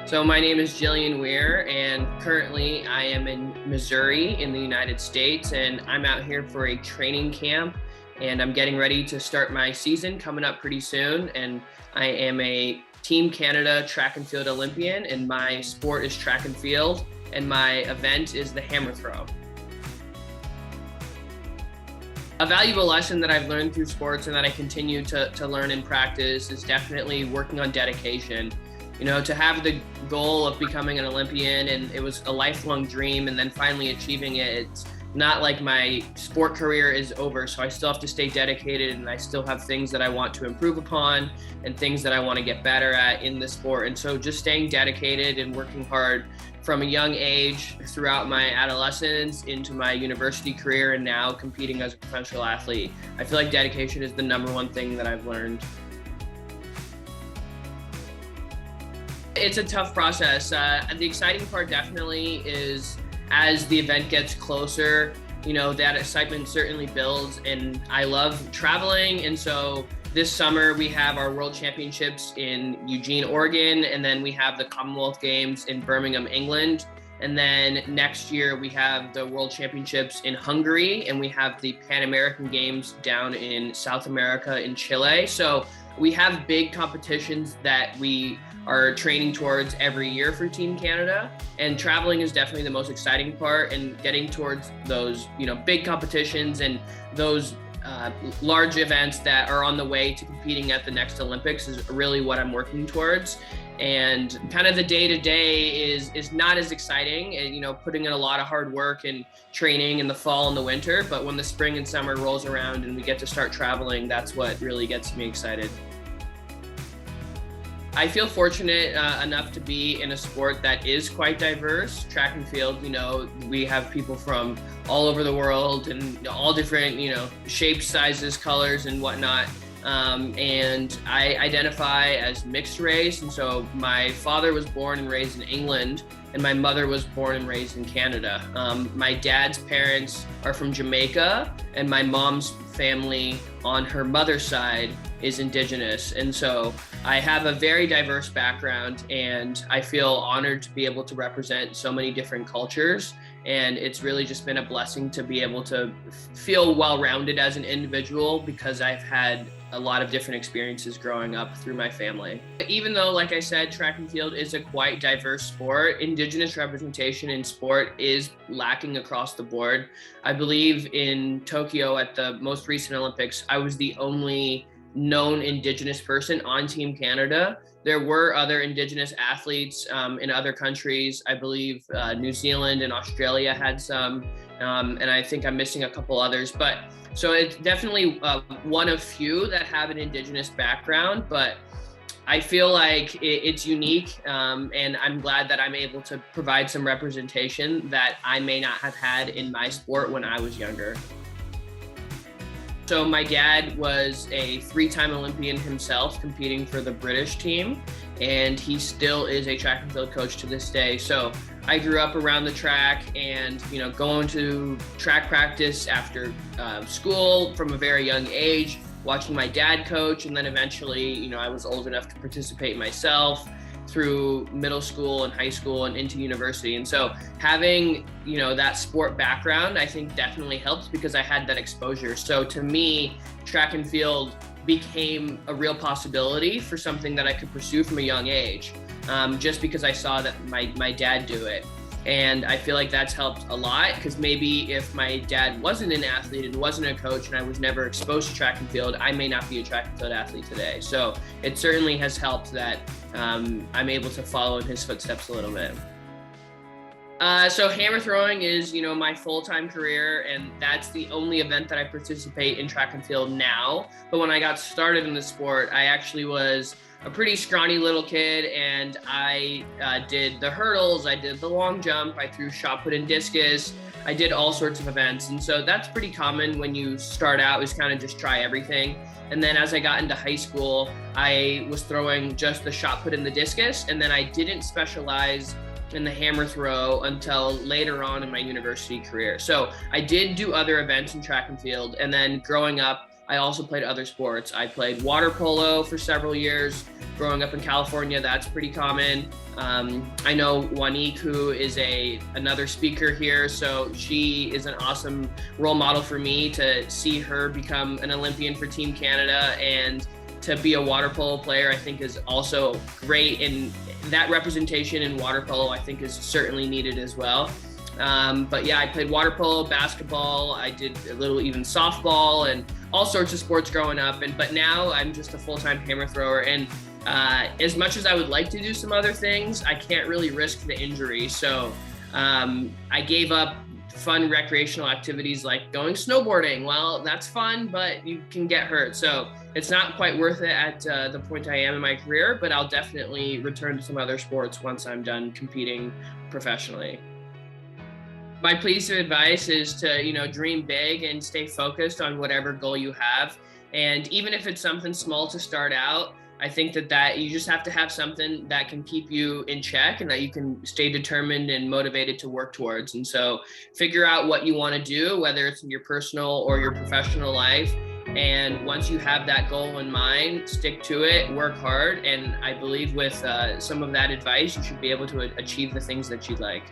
So my name is Jillian Weir, and currently I am in Missouri in the United States, and I'm out here for a training camp, and I'm getting ready to start my season coming up pretty soon. And I am a Team Canada track and field Olympian, and my sport is track and field, and my event is the hammer throw. A valuable lesson that I've learned through sports and that I continue to learn and practice is definitely working on dedication. You know, to have the goal of becoming an Olympian, and it was a lifelong dream, and then finally achieving it, it's not like my sport career is over. So I still have to stay dedicated, and I still have things that I want to improve upon and things that I want to get better at in the sport. And so just staying dedicated and working hard from a young age throughout my adolescence into my university career and now competing as a professional athlete. I feel like dedication is the number one thing that I've learned. It's a tough process. The exciting part definitely is as the event gets closer, you know, that excitement certainly builds, and I love traveling. And so this summer we have our World Championships in Eugene, Oregon, and then we have the Commonwealth Games in Birmingham, England. And then next year we have the World Championships in Hungary, and we have the Pan American Games down in South America in Chile. So we have big competitions that we are training towards every year for Team Canada, and traveling is definitely the most exciting part, and getting towards those, you know, big competitions and those large events that are on the way to competing at the next Olympics is really what I'm working towards. And kind of the day-to-day is not as exciting, and, you know, putting in a lot of hard work and training in the fall and the winter, but when the spring and summer rolls around and we get to start traveling, that's what really gets me excited. I feel fortunate enough to be in a sport that is quite diverse. Track and field, you know, we have people from all over the world and all different, you know, shapes, sizes, colors, and whatnot. And I identify as mixed race. And so my father was born and raised in England, and my mother was born and raised in Canada. My dad's parents are from Jamaica, and my mom's family on her mother's side is Indigenous. And so I have a very diverse background, and I feel honored to be able to represent so many different cultures. And it's really just been a blessing to be able to feel well-rounded as an individual, because I've had a lot of different experiences growing up through my family. Even though, like I said, track and field is a quite diverse sport, Indigenous representation in sport is lacking across the board. I believe in Tokyo at the most recent Olympics, I was the only known Indigenous person on Team Canada. There were other Indigenous athletes in other countries. I believe New Zealand and Australia had some, and I think I'm missing a couple others. But so it's definitely one of few that have an Indigenous background, but I feel like it's unique, and I'm glad that I'm able to provide some representation that I may not have had in my sport when I was younger. So my dad was a 3-time Olympian himself, competing for the British team, and he still is a track and field coach to this day. So I grew up around the track, and, you know, going to track practice after school from a very young age, watching my dad coach, and then eventually, you know, I was old enough to participate myself through middle school and high school and into university. And so having, you know, that sport background, I think definitely helps, because I had that exposure. So to me, track and field became a real possibility for something that I could pursue from a young age, just because I saw that my dad do it. And I feel like that's helped a lot, because maybe if my dad wasn't an athlete and wasn't a coach and I was never exposed to track and field, I may not be a track and field athlete today. So it certainly has helped that I'm able to follow in his footsteps a little bit. So hammer throwing is, you know, my full-time career, and that's the only event that I participate in track and field now. But when I got started in the sport, I actually was a pretty scrawny little kid, and I did the hurdles, I did the long jump, I threw shot put and discus, I did all sorts of events. And so that's pretty common when you start out, is kind of just try everything. And then as I got into high school, I was throwing just the shot put and the discus, and then I didn't specialize in the hammer throw until later on in my university career. So I did do other events in track and field, and then growing up, I also played other sports. I played water polo for several years. Growing up in California, that's pretty common. I know Wanique, who is another speaker here, so she is an awesome role model for me to see her become an Olympian for Team Canada, and to be a water polo player, I think is also great. And that representation in water polo, I think, is certainly needed as well. But yeah, I played water polo, basketball. I did a little even softball and all sorts of sports growing up. But now I'm just a full-time hammer thrower. And as much as I would like to do some other things, I can't really risk the injury. So I gave up fun recreational activities like going snowboarding. Well, that's fun, but you can get hurt. So it's not quite worth it at the point I am in my career, but I'll definitely return to some other sports once I'm done competing professionally. My piece of advice is to, dream big and stay focused on whatever goal you have. And even if it's something small to start out, I think that you just have to have something that can keep you in check and that you can stay determined and motivated to work towards. And so figure out what you want to do, whether it's in your personal or your professional life. And once you have that goal in mind, stick to it, work hard. And I believe with some of that advice, you should be able to achieve the things that you'd like.